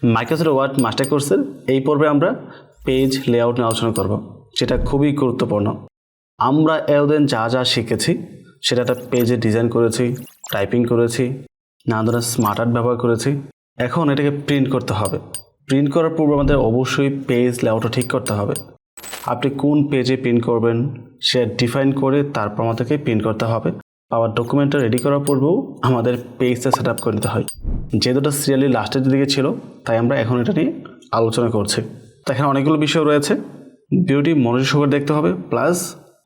Microsoft word master কোর্সের এই পর্বে আমরা পেজ লেআউট নিয়ে আলোচনা করব, যেটা খুবই গুরুত্বপূর্ণ। আমরা এতদিন যা যা শিখেছি সেটা একটা পেজে ডিজাইন করেছি, টাইপিং করেছি, নানা ধরনের স্মার্ট আর্ট ব্যবহার করেছি। এখন এটাকে প্রিন্ট করতে হবে। প্রিন্ট করার পূর্বে আমাদের অবশ্যই পেজ লেআউটটা ঠিক করতে হবে। আপনি কোন পেজে প্রিন্ট করবেন সে ডিফাইন করে তারপর আমাদেরকে প্রিন্ট করতে হবে। আবার ডকুমেন্টটা রেডি করার পূর্বেও আমাদের পেজটা সেট আপ করে নিতে হয়। যেহেতু এটা সিরিয়ালি লাস্টের দিকে ছিল, তাই আমরা এখন এটা নিয়ে আলোচনা করছি। তো এখানে অনেকগুলো বিষয় রয়েছে। ভিডিওটি মনোযোগ সহকারে দেখতে হবে, প্লাস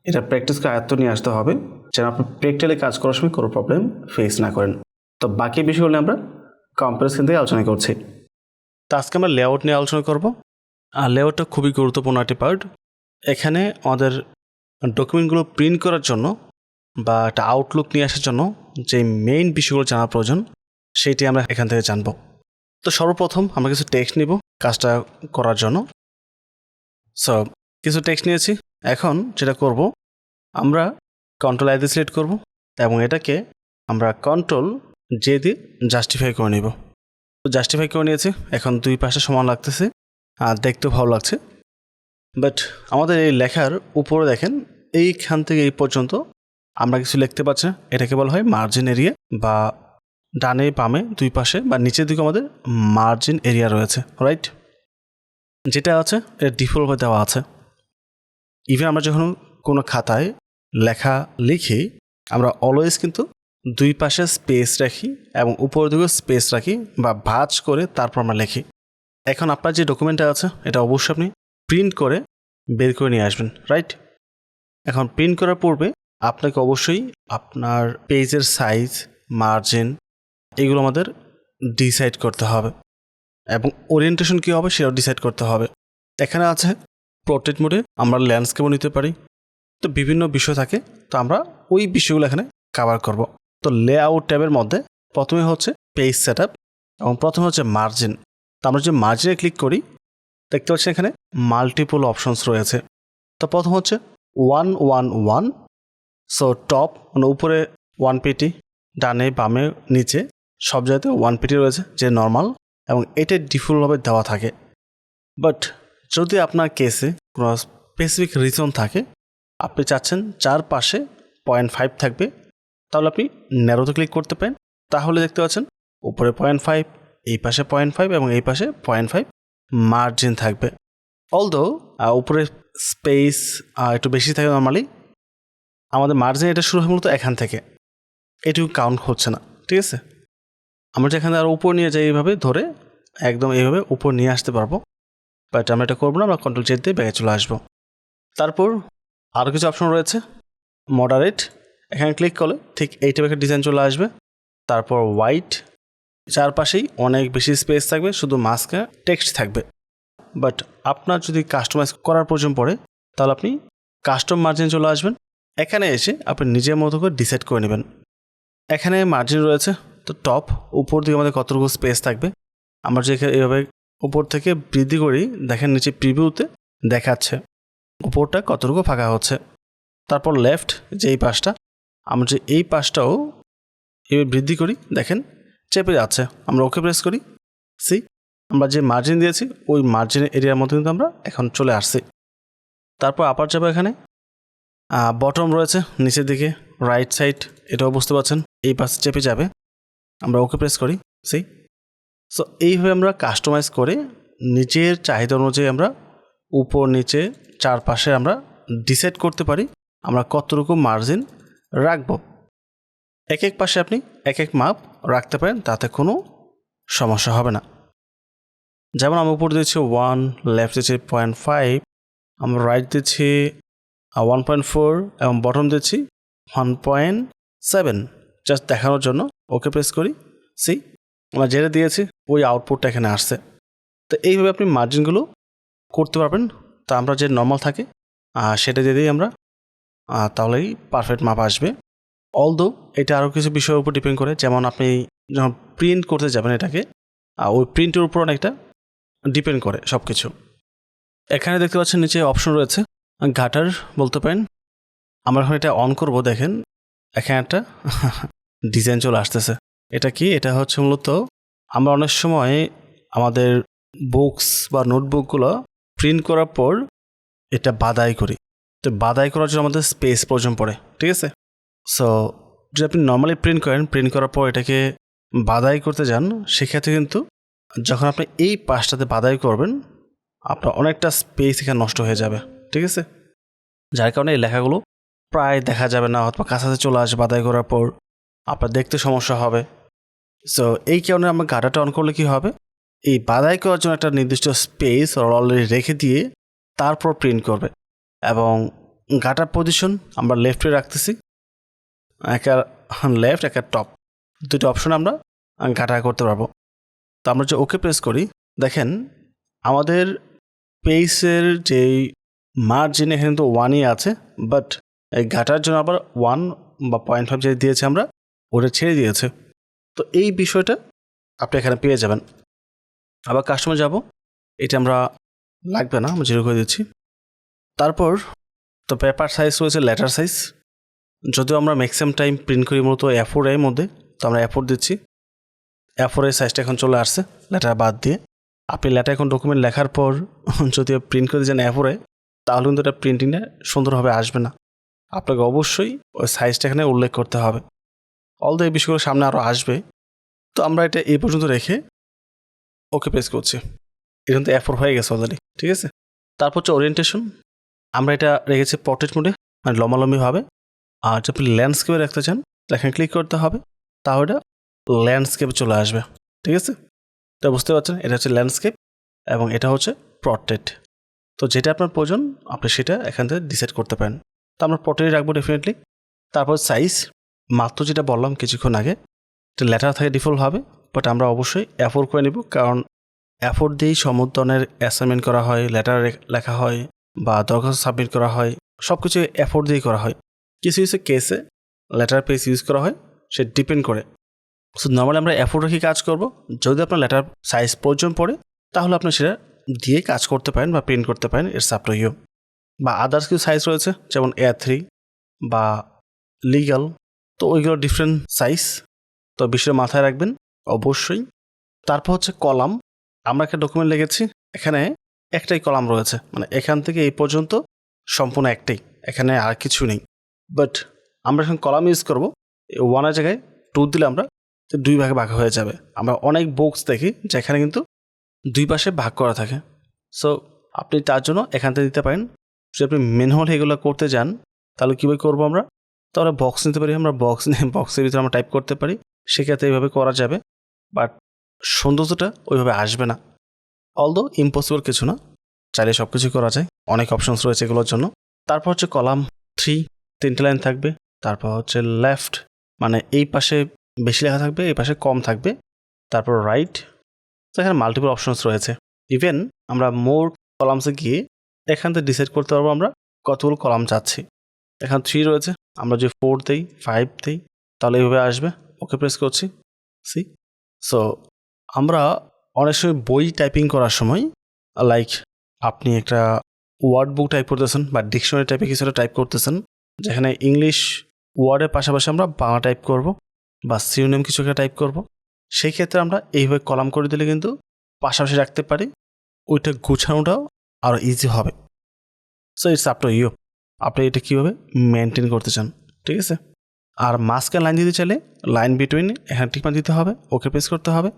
এটা প্র্যাকটিসকে আয়ত্ত নিয়ে আসতে হবে, যেন আপনি প্র্যাকটিক্যালি কাজ করার সময় কোনো প্রবলেম ফেস না করেন। তো বাকি বিষয়গুলো আমরা কম্পারিজন থেকে আলোচনা করছি। তো আজকে আমরা লেআউট নিয়ে আলোচনা করব। আর লেআউটটা খুবই গুরুত্বপূর্ণ একটি পার্ট। এখানে আমাদের ডকুমেন্টগুলো প্রিন্ট করার জন্য বা একটা আউটলুক নিয়ে আসার জন্য যে মেইন বিষয়গুলো জানা প্রয়োজন সেইটি আমরা এখান থেকে জানব। তো সর্বপ্রথম আমরা কিছু টেক্সট নিব কাজটা করার জন্য। সো কিছু টেক্সট নিয়েছি। এখন যেটা করব, আমরা কন্ট্রোল আই দিয়ে সিলেক্ট করব এবং এটাকে আমরা কন্ট্রোল জে দিয়ে জাস্টিফাই করে নিব। তো জাস্টিফাই করে নিয়েছি। এখন দুই পাশে সমান লাগতেছে আর দেখতেও ভালো লাগছে। বাট আমাদের এই লেখার উপরে দেখেন, এইখান থেকে এই পর্যন্ত আমরা কিছু লিখতে পারছি না। এটাকে বলা হয় মার্জিন এরিয়া, বা ডানে বামে দুই পাশে বা নিচের দিকে আমাদের মার্জিন এরিয়া রয়েছে, রাইট? যেটা আছে এটা ডিফল্টভাবে দেওয়া আছে। ইভেন আমরা যখন কোনো খাতায় লেখা লিখি, আমরা অলওয়েজ কিন্তু দুই পাশে স্পেস রাখি এবং উপরের দিকে স্পেস রাখি বা ভাঁজ করে তারপর আমরা লিখি। এখন আপনার যে ডকুমেন্টটা আছে এটা অবশ্যই আপনি প্রিন্ট করে বের করে নিয়ে আসবেন, রাইট? এখন প্রিন্ট করার পূর্বে আপনাকে অবশ্যই আপনার পেজের সাইজ, মার্জিন এগুলো আমাদের ডিসাইড করতে হবে এবং ওরিয়েন্টেশন কী হবে সেটাও ডিসাইড করতে হবে। এখানে আছে পোর্ট্রেট মোডে আমরা ল্যান্ডস্কেপও নিতে পারি। তো বিভিন্ন বিষয় থাকে, তো আমরা ওই বিষয়গুলো এখানে কভার করব। তো লেআউট ট্যাবের মধ্যে প্রথমে হচ্ছে পেজ সেট আপ এবং প্রথমে হচ্ছে মার্জিন। তো আমরা যে মার্জিনে ক্লিক করি, দেখতে পাচ্ছি এখানে মাল্টিপল অপশনস রয়েছে। তো প্রথম হচ্ছে 111। সো টপ মানে উপরে 1 পেটি, ডানে বামে নিচে সব জায়গাতে 1 পেটি রয়েছে, যে নর্মাল এবং এটা ডিফল্টভাবে দেওয়া থাকে। বাট যদি আপনার কেসে কোনো স্পেসিফিক রিজন থাকে, আপনি চাচ্ছেন চারপাশে 0.5 থাকবে, তাহলে আপনি ন্যারোতে ক্লিক করতে পারেন। তাহলে দেখতে পাচ্ছেন উপরে 0.5, এই পাশে 0.5 এবং এই পাশে 0.5 মার্জিন থাকবে। অলদো উপরে স্পেস একটু বেশি থাকে নর্মালি, আমাদের মার্জিন এটা শুরু হয় মূলত এখান থেকে, এটুকু কাউন্ট হচ্ছে না, ঠিক আছে? আমরা যেখানে আরও উপর নিয়ে যাই, এইভাবে ধরে একদম এইভাবে উপর নিয়ে আসতে পারবো। বাট আমরা এটা করবো না, আমরা কন্ট্রোল জেড দিয়ে ব্যাগে চলে আসবো। তারপর আরও কিছু অপশন রয়েছে। মডারেট, এখানে ক্লিক করলে ঠিক এই টাইপের ডিজাইন চলে আসবে। তারপর হোয়াইট, চারপাশেই অনেক বেশি স্পেস থাকবে, শুধু মাঝখানে টেক্সট থাকবে। বাট আপনার যদি কাস্টমাইজ করার প্রয়োজন পড়ে, তাহলে আপনি কাস্টম মার্জিন চলে আসবেন। এখানে এসে আপনি নিজের মতো করে ডিসাইড করে নেবেন। এখানে মার্জিন রয়েছে, তো টপ উপর দিকে আমাদের কতটুকু স্পেস থাকবে। আমরা যে এইভাবে উপর থেকে বৃদ্ধি করি, দেখেন নিচে প্রিভিউতে দেখাচ্ছে উপরটা কতটুকু ফাঁকা হচ্ছে। তারপর লেফট যে এই পাশটা, আমরা যে এই পাশটাও এভাবে বৃদ্ধি করি, দেখেন চেপে যাচ্ছে। আমরা ওকে প্রেস করি, সি আমরা যে মার্জিন দিয়েছি ওই মার্জিন এরিয়ার মধ্যে কিন্তু আমরা এখন চলে আসছি। তারপর আপার যাবো, এখানে বটম রয়েছে নিচের দিকে রাইট সাইড, এটাও বুঝতে পারছেন, এই পাশে চেপে যাবে। আমরা ওকে প্রেস করি, সি। সো এইভাবে আমরা কাস্টমাইজ করে নিজের চাহিদা অনুযায়ী আমরা উপর নিচে চারপাশে আমরা ডিসাইড করতে পারি আমরা কতটুকু মার্জিন রাখবো। এক এক পাশে আপনি এক এক মাপ রাখতে পারেন, তাতে কোনো সমস্যা হবে না। যেমন আমি উপর দিচ্ছি 1, লেফট দিচ্ছি 0.5, আমরা রাইট দিচ্ছি 1.4 এবং বটম দিচ্ছি 1.7, জাস্ট দেখানোর জন্য। ওকে প্রেস করি, সি আমরা যেটা দিয়েছি ওই আউটপুটটা এখানে আসছে। তো এইভাবে আপনি মার্জিনগুলো করতে পারবেন। তা আমরা যে নর্মাল থাকে সেটা দিয়ে দিই আমরা, তাহলেই পারফেক্ট মাপ আসবে। অলদো এটা আরও কিছু বিষয়ের উপর ডিপেন্ড করে, যেমন আপনি যখন প্রিন্ট করতে যাবেন এটাকে, ওই প্রিন্টের উপর অনেকটা ডিপেন্ড করে সব কিছু। এখানে দেখতে পাচ্ছেন নিচে অপশন রয়েছে গাটার বলতে পারেন। আমরা এখন এটা অন করব, দেখেন এখানে একটা ডিজাইন চলে আসতেছে। এটা কি? এটা হচ্ছে মূলত আমরা অনেক সময় আমাদের বুকস বা নোটবুকগুলো প্রিন্ট করার পর এটা বাদাই করি। তো বাদাই করার জন্য আমাদের স্পেস প্রয়োজন পড়ে, ঠিক আছে? সো যদি আপনি নর্মালি প্রিন্ট করেন, প্রিন্ট করার পর এটাকে বাদাই করতে যান, সেক্ষেত্রে কিন্তু যখন আপনি এই পাশটাতে বাদাই করবেন, আপনার অনেকটা স্পেস এখানে নষ্ট হয়ে যাবে, ঠিক আছে? যার কারণে এই লেখাগুলো প্রায় দেখা যাবে না, অথবা কাছাকাছি চলে আসে বাদাই করার পর, আপনার দেখতে সমস্যা হবে। সো এই কারণে আমরা গাটাটা অন করলে কী হবে, এই বাদাই করার জন্য একটা নির্দিষ্ট স্পেস অলরেডি রেখে দিয়ে তারপর প্রিন্ট করবে। এবং গাটার পজিশন আমরা লেফটে রাখতেছি, একটা লেফট একটা টপ, দুটো অপশন আমরা গাটা করতে পারবো। তো আমরা যে ওকে প্রেস করি, দেখেন আমাদের পেজের যেই মার্জিন এখানে তো 1ই আছে, বাট এই গাটার জন্য আবার 1 বা 0.5 যে দিয়েছে আমরা, ওটা ছেড়ে দিয়েছে। তো এই বিষয়টা আপনি এখানে পেয়ে যাবেন। আবার কাস্টমার যাব, এটা আমরা লাগবে না, আমি 0 করে দিচ্ছি। তারপর তো পেপার সাইজ রয়েছে লেটার সাইজ, যদিও আমরা ম্যাক্সিমাম টাইম প্রিন্ট করি মূলত A4 এর মধ্যে, তো আমরা A4 দিচ্ছি। A4 এর সাইজটা এখন চলে আসছে লেটার বাদ দিয়ে। আপনি লেটার এখন ডকুমেন্ট লেখার পর যদি প্রিন্ট করে যান A4 এ, তাহলে কিন্তু এটা প্রিন্টিংয়ে সুন্দরভাবে আসবে না। আপনাকে অবশ্যই ওই সাইজটা এখানে উল্লেখ করতে হবে। অলদো এই বিষয়গুলো সামনে আরও আসবে। তো আমরা এটা এই পর্যন্ত রেখে ওকে প্রেস করছি। এটা কিন্তু A4 হয়ে গেছে অলরেডি, ঠিক আছে? তারপর হচ্ছে ওরিয়েন্টেশন, আমরা এটা রেখেছি পোর্ট্রেট মোডে, মানে লম্বালম্বিভাবে। আর যদি আপনি ল্যান্ডস্কেপে রাখতে চান, এখানে ক্লিক করতে হবে, তাহলে এটা ল্যান্ডস্কেপে চলে আসবে, ঠিক আছে? তো বুঝতে পারছেন, এটা হচ্ছে ল্যান্ডস্কেপ এবং এটা হচ্ছে পোর্ট্রেট। তো যেটা আপনার প্রয়োজন আপনি সেটা এখান থেকে ডিসাইড করতে পারেন। তো আমরা পোর্ট্রেট রাখবো ডেফিনেটলি। তারপর সাইজ, মাত্র যেটা বললাম কিছুক্ষণ আগে, এটা লেটার থাকে ডিফল্ট হবে, বাট আমরা অবশ্যই A4 করে নেব, কারণ A4 দিয়েই সমস্ত ধরনের অ্যাসাইনমেন্ট করা হয়, লেটার লেখা হয় বা দরখাস্ত সাবমিট করা হয়, সব কিছু A4 দিয়েই করা হয়। কিছু কিছু কেসে লেটার পেজ ইউজ করা হয়, সে ডিপেন্ড করে। সো নর্মালি আমরা A4 রেখে কাজ করব। যদি আপনার লেটার সাইজ প্রয়োজন পড়ে, তাহলে আপনি সেটা দিয়ে কাজ করতে পারেন বা প্রিন্ট করতে পারেন, ইটস আপ টু ইউ। বা আদার্স কিছু সাইজ রয়েছে, যেমন A3 বা লিগাল, তো ওইগুলো ডিফারেন্ট সাইজ, তো বিষয়টা মাথায় রাখবেন অবশ্যই। তারপর হচ্ছে কলাম, আমরা একটা ডকুমেন্ট লিখেছি, এখানে একটাই কলাম রয়েছে, মানে এখান থেকে এই পর্যন্ত সম্পূর্ণ একটাই, এখানে আর কিছু নেই। বাট আমরা এখন কলাম ইউজ করবো, 1 জায়গায় 2 দিলে আমরা 2 ভাগে ভাগ হয়ে যাবে। আমরা অনেক বুকস দেখি যেখানে কিন্তু 2 পাশে ভাগ করা থাকে। সো আপনি তার জন্য এখান থেকে দিতে পারেন। যদি আপনি ম্যানুয়াল এগুলো করতে যান, তাহলে কীভাবে করবো আমরা, তাহলে বক্স নিতে পারি, আমরা বক্স নিয়ে বক্সের ভিতরে আমরা টাইপ করতে পারি, সেক্ষেত্রে এইভাবে করা যাবে, বাট সৌন্দর্যটা ওইভাবে আসবে না। অলদো ইম্পসিবল কিছু না, চাইলে সব কিছু করা যায়, অনেক অপশনস রয়েছে এগুলোর জন্য। তারপর হচ্ছে কলাম 3, 3টে লাইন থাকবে। তারপর হচ্ছে লেফট, মানে এই পাশে বেশি লেখা থাকবে, এই পাশে কম থাকবে। তারপর রাইট, তো এখানে মাল্টিপল অপশনস রয়েছে। ইভেন আমরা মোর কলামসে গিয়ে এখান থেকে ডিসাইড করতে পারবো আমরা কতগুলো কলাম চাচ্ছি। এখানে 3 রয়েছে, আমরা যদি 4 দিই, 5 দিই, তাহলে এইভাবে আসবে। ওকে প্রেস করছি, সি। সো আমরা অনেক সময় বই টাইপিং করার সময়, লাইক আপনি একটা ওয়ার্ড বুক টাইপ করতেছেন বা ডিকশনারি টাইপে কিছু একটা টাইপ করতেছেন, যেখানে ইংলিশ ওয়ার্ডের পাশাপাশি আমরা বাংলা টাইপ করব বা সিনোনিম কিছু একটা টাইপ করব, সেই ক্ষেত্রে আমরা এইভাবে কলাম করে দিলে কিন্তু পাশাপাশি রাখতে পারি, ওইটা গুছানোটাও আরও ইজি হবে। So it's up to you, আপনি এটা কীভাবে মেনটেন করতে চান, ঠিক আছে? আর মাঝখানে লাইন দিতে চাইলে লাইন বিটুইন এখানে টিকমার্ক দিতে হবে, ওকে প্রেস করতে হবে,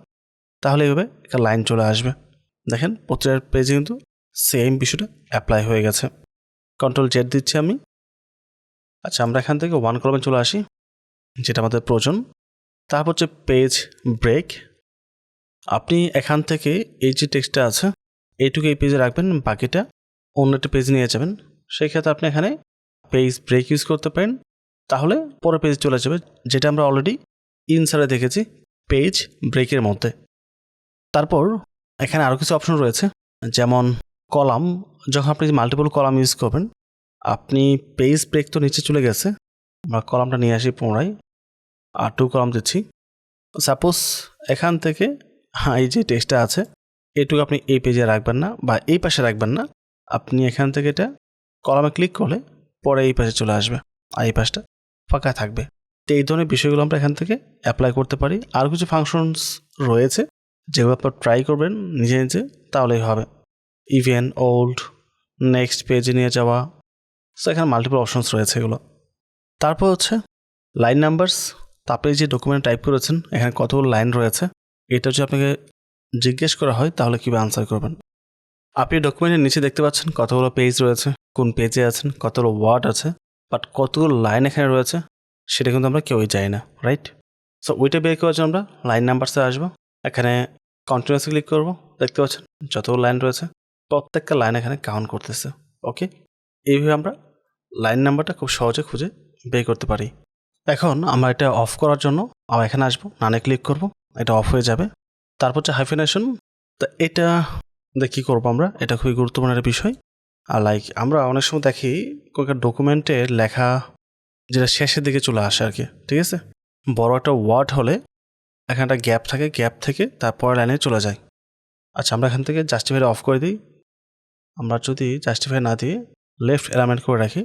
তাহলে এইভাবে একটা লাইন চলে আসবে। দেখেন প্রতিটা পেজে কিন্তু সেম বিষয়টা অ্যাপ্লাই হয়ে গেছে। Ctrl Z দিচ্ছি আমি। আচ্ছা, আমরা এখান থেকে 1 কলামে চলে আসি, যেটা আমাদের প্রয়োজন। তারপর হচ্ছে পেজ ব্রেক, আপনি এখান থেকে এই যে টেক্সটটা আছে এইটুকু এই পেজে রাখবেন, বাকিটা অন্য একটা পেজে নিয়ে যাবেন। সেই ক্ষেত্রে আপনি এখানে পেজ ব্রেক ইউজ করতে পারেন, তাহলে পরের পেজে চলে যাবে, যেটা আমরা অলরেডি ইনসার্টে দেখেছি পেজ ব্রেকের মধ্যে। তারপর এখানে আরও কিছু অপশন রয়েছে, যেমন কলাম, যখন আপনি মাল্টিপল কলাম ইউজ করবেন, আপনি পেজ ব্রেক তো নিচে চলে গেছে, আমরা কলামটা নিয়ে আসি পুনরায়, আর 2 কলাম দিচ্ছি। সাপোজ এখান থেকে এই যে টেক্সটটা আছে এটুকু আপনি এই পেজে রাখবেন না বা এই পাশে রাখবেন না, আপনি এখান থেকে এটা কলামে ক্লিক করলে পরে এই পাশে চলে আসবে আর এই পাশটা ফাঁকা থাকবে। তো এই ধরনের বিষয়গুলো আমরা এখান থেকে অ্যাপ্লাই করতে পারি। আর কিছু ফাংশনস রয়েছে যেগুলো আপনার ট্রাই করবেন নিজে নিজে তাহলেই হবে। ইভেন, ওল্ড, নেক্সট পেজে নিয়ে যাওয়া, সো এখানে মাল্টিপল অপশনস রয়েছে এগুলো। তারপর হচ্ছে লাইন নাম্বারস। তো আপনি যে ডকুমেন্ট টাইপ করেছেন এখানে কতগুলো লাইন রয়েছে, এটা যদি আপনাকে জিজ্ঞেস করা হয় তাহলে কীভাবে আনসার করবেন। আপনি ডকুমেন্টের নিচে দেখতে পাচ্ছেন কতগুলো পেজ রয়েছে, কোন পেজে আছেন, কতগুলো ওয়ার্ড আছে, বাট কতগুলো লাইন এখানে রয়েছে সেটা কিন্তু আমরা কেউই জানি না, রাইট? সো ওইটা বের করার জন্য আমরা লাইন নাম্বারসে আসবো। এখানে কন্টিনিউয়াসে ক্লিক করব। দেখতে পাচ্ছেন যতগুলো লাইন রয়েছে প্রত্যেকটা লাইন এখানে কাউন্ট করতেছে। ওকে, এইভাবে আমরা লাইন নাম্বারটা খুব সহজে খুঁজে বের করতে পারি। এখন আমরা এটা অফ করার জন্য আমরা এখানে আসবো, নানে ক্লিক করব, এটা অফ হয়ে যাবে। তারপর হচ্ছে হাইফেনেশন। তো এটা কী করবো আমরা, এটা খুবই গুরুত্বপূর্ণ একটা বিষয়। আর লাইক আমরা অনেক সময় দেখি কোনো ডকুমেন্টের লেখা যেটা শেষের দিকে চলে আসে আর কি, ঠিক আছে? বড় একটা ওয়ার্ড হলে এখানে একটা গ্যাপ থাকে, গ্যাপ থেকে তারপর লাইনে চলে যায়। আচ্ছা, আমরা এখান থেকে জাস্টিফাইটা অফ করে দিই। আমরা যদি জাস্টিফাই না দিয়ে লেফট অ্যালাইনমেন্ট করে রাখি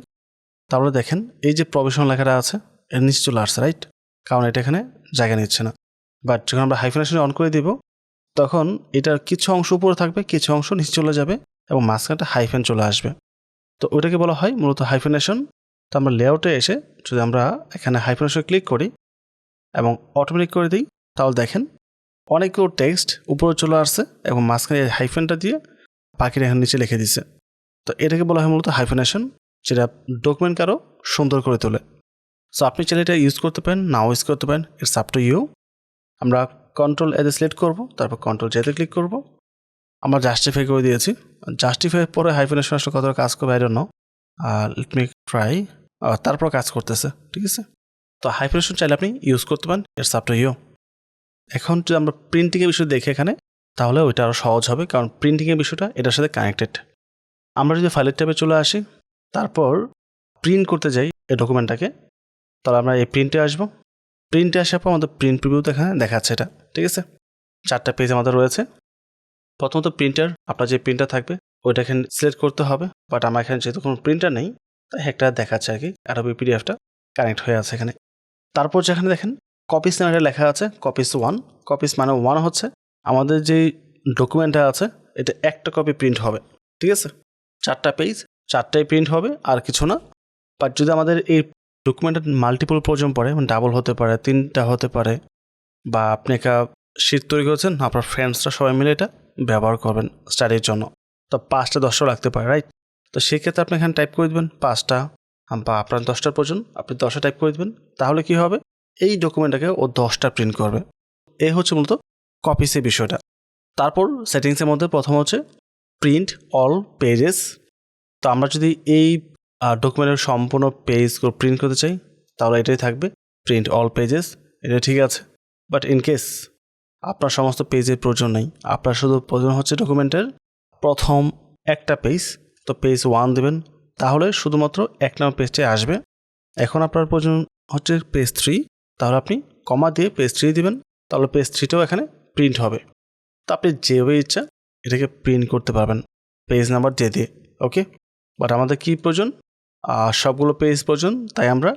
তাহলে দেখেন এই যে প্রভিশন লেখাটা আছে এর নিচে চলে আসছে, রাইট? কারণ এটা এখানে জায়গা নিচ্ছে না। বাট যখন আমরা হাইফেনেশন অন করে দিব তখন এটার কিছু অংশ উপরে থাকবে, কিছু অংশ নিচে চলে যাবে এবং মাঝখানটা হাইফেন চলে আসবে। তো ওইটাকে বলা হয় মূলত হাইফেনেশন। তো আমরা লেআউটে এসে যদি আমরা এখানে হাইফেনেশনে ক্লিক করি এবং অটোমেটিক করে দিই তাহলে দেখেন অনেকগুলো টেক্সট উপরে চলে আসছে এবং মাঝখানে হাইফেনটা দিয়ে বাকিটা এখানে নিচে লিখে দিচ্ছে। তো এটাকে বলা হয় মূলত হাইফেনেশন, যেটা ডকুমেন্টকে আরও সুন্দর করে তোলে। সো আপনি চাইলে এটা ইউজ করতে পারেন, নাও ইউজ করতে পারেন, ইটস আপ টু ইউ। আমরা কন্ট্রোল এতে সিলেক্ট করব, তারপর কন্ট্রোল জেতে ক্লিক করব। আমরা জাস্টিফাই করে দিয়েছি। জাস্টিফাই পরে হাইফেনেশন আসলে কতটা কাজ করবে I don't know, let me try. তারপর কাজ করতেছে, ঠিক আছে? তো হাইফেনেশন চাইলে আপনি ইউজ করতে পারেন, ইটস আপ টু ইউ। এখন যদি আমরা প্রিন্টিংয়ের বিষয় দেখি এখানে তাহলে ওইটা আরও সহজ হবে, কারণ প্রিন্টিংয়ের বিষয়টা এটার সাথে কানেক্টেড। আমরা যদি ফাইলের ট্যাবে চলে আসি তারপর প্রিন্ট করতে যাই এই ডকুমেন্টটাকে, তাহলে আমরা এই প্রিন্টে আসবো। প্রিন্টে আসার পর আমাদের প্রিন্ট প্রিভিউতে এখানে দেখাচ্ছে এটা, ঠিক আছে? 4টা পেজ আমাদের রয়েছে। প্রথমত প্রিন্টার, আপনার যে প্রিন্টার থাকবে ওইটা এখানে সিলেক্ট করতে হবে, বাট আমার এখানে যেহেতু কোনো প্রিন্টার নেই তাই একটা দেখাচ্ছে আর কি, অ্যাডোবি পিডিএফটা কানেক্ট হয়ে আছে এখানে। তারপর যেখানে দেখেন কপিস নামে লেখা আছে, কপিস 1। কপিস মানে 1 হচ্ছে আমাদের যে ডকুমেন্টটা আছে এটা একটা কপি প্রিন্ট হবে, ঠিক আছে? 4টা পেজ, 4টাই প্রিন্ট হবে আর কিছু না। বাট যদি আমাদের এই ডকুমেন্টের মাল্টিপল প্রয়োজন পড়ে, মানে ডাবল হতে পারে, 3টা হতে পারে, বা আপনি একটা শীট তৈরি করেছেন আপনার ফ্রেন্ডসরা সবাই মিলে এটা ব্যবহার করবেন স্টাডির জন্য, তো 5টা 10টা লাগতে পারে, রাইট? তো সেক্ষেত্রে আপনি এখানে টাইপ করে দেবেন 5টা, বা আপনার 10টার প্রয়োজন আপনি 10টা টাইপ করে দেবেন। তাহলে কি হবে, এই ডকুমেন্টটাকে ও 10টা প্রিন্ট করবে। এই হচ্ছে মূলত কপিসের বিষয়টা। তারপর সেটিংসের মধ্যে প্রথম হচ্ছে প্রিন্ট অল পেজেস। তো আমরা যদি এই ডকুমেন্টের সম্পূর্ণ পেজগুলো প্রিন্ট করতে চাই তাহলে এটাই থাকবে, প্রিন্ট অল পেজেস। এটা ঠিক আছে, বাট ইন কেস আপনার সমস্ত পেজের প্রয়োজন নেই, আপনার শুধু প্রয়োজন হচ্ছে ডকুমেন্টের প্রথম একটা পেজ, তো পেজ 1 দেবেন, তাহলে শুধুমাত্র 1 নম্বর পেজটাই আসবে। এখন আপনার প্রয়োজন হচ্ছে পেজ 3, তাহলে আপনি কমা দিয়ে পেজ 3 দিবেন, তাহলে পেজ 3টাও এখানে প্রিন্ট হবে। তো আপনি যেভাবে ইচ্ছা এটাকে প্রিন্ট করতে পারবেন পেজ নাম্বার দিয়ে। ওকে, বাট আমাদের কি প্রয়োজন, সবগুলো পেজ প্রয়োজন, তাই আমরা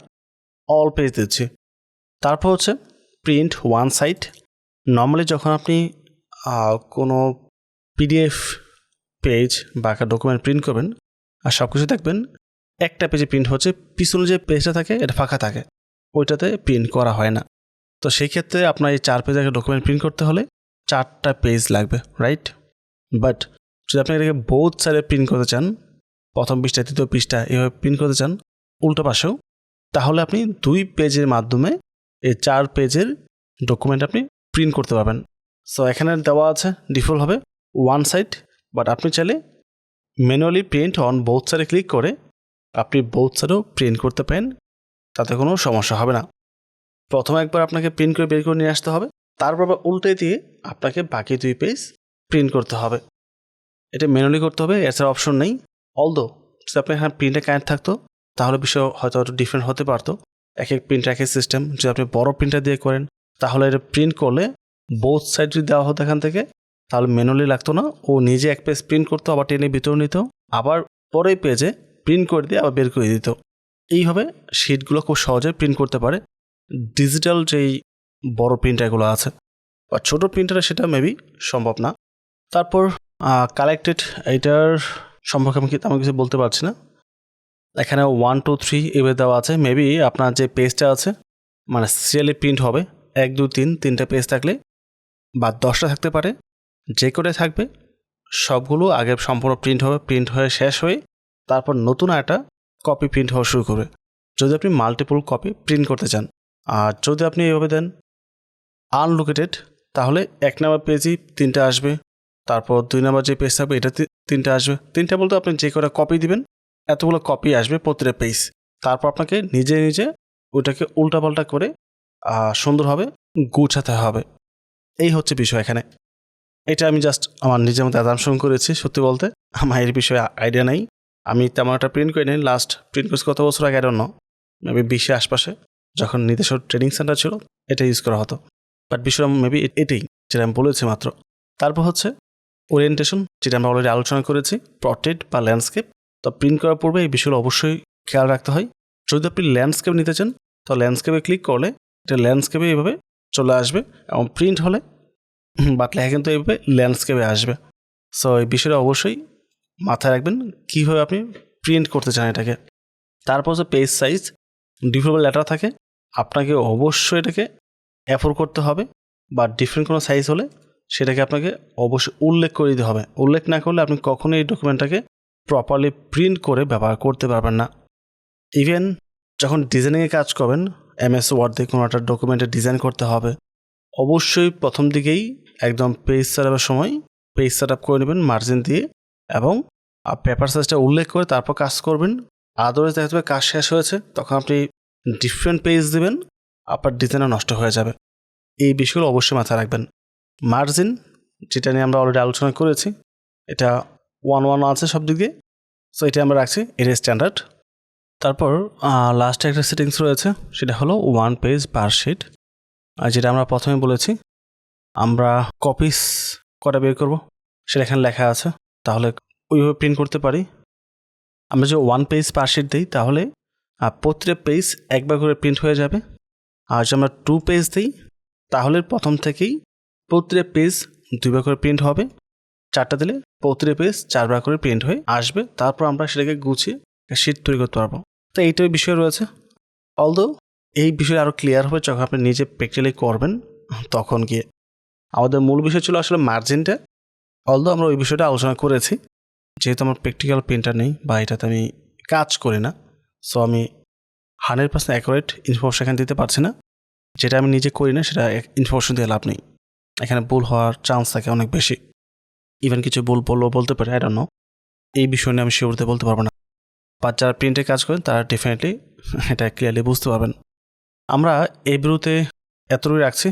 অল পেজ দিচ্ছি। তারপর হচ্ছে প্রিন্ট ওয়ান সাইড। নর্মালি যখন আপনি কোনো পিডিএফ পেজ বা একটা ডকুমেন্ট প্রিন্ট করবেন আর সব কিছু দেখবেন একটা পেজে প্রিন্ট হচ্ছে, পিছনে যে পেজটা থাকে এটা ফাঁকা থাকে, ওইটাতে প্রিন্ট করা হয় না। তো সেই ক্ষেত্রে আপনার এই 4 পেজের একটা ডকুমেন্ট প্রিন্ট করতে হলে 4টা পেজ লাগবে, রাইট? বাট যদি আপনি এটাকে বোথ সাইডে প্রিন্ট করতে চান, প্রথম পৃষ্ঠা দ্বিতীয় পৃষ্ঠা এভাবে প্রিন্ট করতে চান উল্টো পাশেও, তাহলে আপনি 2 পেজের মাধ্যমে এই 4 পেজের ডকুমেন্ট আপনি প্রিন্ট করতে পারবেন। সো এখানে দেওয়া আছে ডিফল্ট হবে 1 সাইড, বাট আপনি চাইলে ম্যানুয়ালি প্রিন্ট অন বোথ সাইডে ক্লিক করে আপনি বোথ সাইডেও প্রিন্ট করতে পারেন, তাতে কোনো সমস্যা হবে না। প্রথমে একবার আপনাকে প্রিন্ট করে বের করে নিয়ে আসতে হবে, তারপর আবার উল্টে দিয়ে আপনাকে বাকি 2 পেজ প্রিন্ট করতে হবে। এটা ম্যানুয়ালি করতে হবে, এছাড়া অপশন নেই। অলদো যদি আপনার এখানে প্রিন্টে কানেক্ট থাকতো তাহলে বিষয় হয়তো একটু ডিফারেন্ট হতে পারতো, এক এক প্রিন্টার এক এক সিস্টেম। যদি আপনি বড় প্রিন্টার দিয়ে করেন তাহলে এটা প্রিন্ট করলে বোথ সাইড যদি দেওয়া হতো এখান থেকে তাহলে ম্যানুয়ালি লাগতো না, ও নিজে এক পেজ প্রিন্ট করতো, আবার টেনে ভিতরে নিত, আবার পরের পেজে প্রিন্ট করে দিয়ে আবার বের করে দিত। এইভাবে শিটগুলো খুব সহজে প্রিন্ট করতে পারে ডিজিটাল যেই বড় প্রিন্টারগুলো আছে। বা ছোটো প্রিন্টারে সেটা মেবি সম্ভব না। তারপর কালেক্টেড, এইটার সম্পর্কে আমি তেমন কিছু বলতে পারছি না। এখানে 1 2 3 এভাবে দেওয়া আছে। মেবি আপনার যে পেজটা আছে মানে সিরিয়ালি প্রিন্ট হবে 1 2 3 তিনটা পেজ থাকলে বা 10টা থাকতে পারে, যে কটাই থাকবে সবগুলো আগে সম্পূর্ণ প্রিন্ট হবে, প্রিন্ট হয়ে শেষ হয়ে তারপর নতুন একটা কপি প্রিন্ট হওয়া শুরু করে, যদি আপনি মাল্টিপল কপি প্রিন্ট করতে চান। আর যদি আপনি এভাবে দেন আনলোকেটেড, তাহলে 1 নম্বর পেজই 3টা আসবে, তারপর 2 নম্বর যে পেজ থাকবে এটা 3টা আসবে। 3টা বলতে আপনি যে কটা কপি দিবেন এতগুলো কপি আসবে প্রতিটা পেজ। তারপর আপনাকে নিজে নিজে ওইটাকে উল্টাপাল্টা করে সুন্দরভাবে গুছাতে হবে। এই হচ্ছে বিষয় এখানে। এটা আমি জাস্ট আমার নিজের মধ্যে অ্যাজাম্পশন করেছি। সত্যি বলতে আমার এর বিষয়ে আইডিয়া নেই। আমি তেমন একটা প্রিন্ট করি নি। লাস্ট প্রিন্ট করছি কত বছর আগে, আই ডোন্ট নো, মেবি 20 আশপাশে, যখন নিজস্ব ট্রেনিং সেন্টার ছিল এটা ইউজ করা হতো। বাট বিষয় মেবি এটাই যেটা আমি বলেছি মাত্র। তারপর হচ্ছে ওরিয়েন্টেশন, যেটা আমরা অলরেডি আলোচনা করেছি, পোর্ট্রেট বা ল্যান্ডস্কেপ। তো প্রিন্ট করার পূর্বে এই বিষয়গুলো অবশ্যই খেয়াল রাখতে হয়। যদি আপনি ল্যান্ডস্কেপ নিতে চান তো ল্যান্ডস্কেপে ক্লিক করলে এটা ল্যান্ডস্কেপে এইভাবে চলে আসবে, এবং প্রিন্ট হলে বাট লেখা কিন্তু এইভাবে ল্যান্ডস্কেপে আসবে। সো এই বিষয়টা অবশ্যই মাথায় রাখবেন কীভাবে আপনি প্রিন্ট করতে চান এটাকে। তারপর হচ্ছে পেজ সাইজ, ডিফারেন্ট লেটার থাকে, আপনাকে অবশ্যই এটাকে অ্যাফোর্ড করতে হবে, বা ডিফারেন্ট কোনো সাইজ হলে সেটাকে আপনাকে অবশ্যই উল্লেখ করে দিতে হবে। উল্লেখ না করলে আপনি কখনোই এই ডকুমেন্টটাকে প্রপারলি প্রিন্ট করে ব্যবহার করতে পারবেন না। ইভেন যখন ডিজাইনিংয়ে কাজ করবেন, MS ওয়ার্ড দিয়ে কোনো একটা ডকুমেন্টের ডিজাইন করতে হবে, অবশ্যই প্রথম দিকেই একদম পেজ সেট আপের সময় পেজ সেট আপ করে নেবেন মার্জিন দিয়ে, এবং পেপার সাইজটা উল্লেখ করে তারপর কাজ করবেন। আদারওয়াইজ দেখা যাবে কাজ শেষ হয়েছে, তখন আপনি ডিফারেন্ট পেজ দেবেন, আপনার ডিজাইনটা নষ্ট হয়ে যাবে। এই বিষয়গুলো অবশ্যই মাথায় রাখবেন। মার্জিন, যেটা নিয়ে আমরা অলরেডি আলোচনা করেছি, এটা 1 1 আছে সব দিক দিয়ে, সো এটা আমরা রাখছি, এটা স্ট্যান্ডার্ড। তারপর লাস্টে একটা সেটিংস রয়েছে, সেটা হলো 1 পেজ পার শিট। আর যেটা আমরা প্রথমে বলেছি, আমরা কপিস কটা বের করব সেটা এখানে লেখা আছে, তাহলে ওইভাবে প্রিন্ট করতে পারি। আমরা যে 1 পেজ পার শিট দিই তাহলে প্রতিটা পেজ একবার করে প্রিন্ট হয়ে যাবে। আর যদি আমরা 2 পেজ দিই তাহলে প্রথম থেকেই প্রতিটা পেজ 2বার করে প্রিন্ট হবে। 4টা দিলে প্রতিটা পেজ 4বার করে প্রিন্ট হয়ে আসবে। তারপর আমরা সেটাকে গুছিয়ে শিট তৈরি করতে পারবো। তো এইটাই বিষয় রয়েছে। অলদো এই বিষয় আরও ক্লিয়ার হবে যখন আপনি নিজে প্র্যাকটিক্যালি করবেন, তখন গিয়ে। আমাদের মূল বিষয় ছিল আসলে মার্জিনটা। অলদো আমরা ওই বিষয়টা আলোচনা করেছি, যেহেতু আমার প্র্যাকটিক্যাল প্রিন্টার নেই বা এটাতে আমি কাজ করি না, সো আমি 100% অ্যাকুরেট ইনফরমেশন এখানে দিতে পারছি না। যেটা আমি নিজে করি না সেটা ইনফরমেশন দিয়ে লাভ নেই, এখানে ভুল হওয়ার চান্স থাকে অনেক বেশি। ইভেন কিছু ভুল বললেও বলতে পারে, আই ডোন্ট নো, এই বিষয় নিয়ে আমি শিওরতে বলতে পারবো না। বা যারা প্রিন্টে কাজ করেন তারা ডেফিনেটলি এটা ক্লিয়ারলি বুঝতে পারবেন। আমরা এই ভিডিওতে এতটুকুই রাখছি।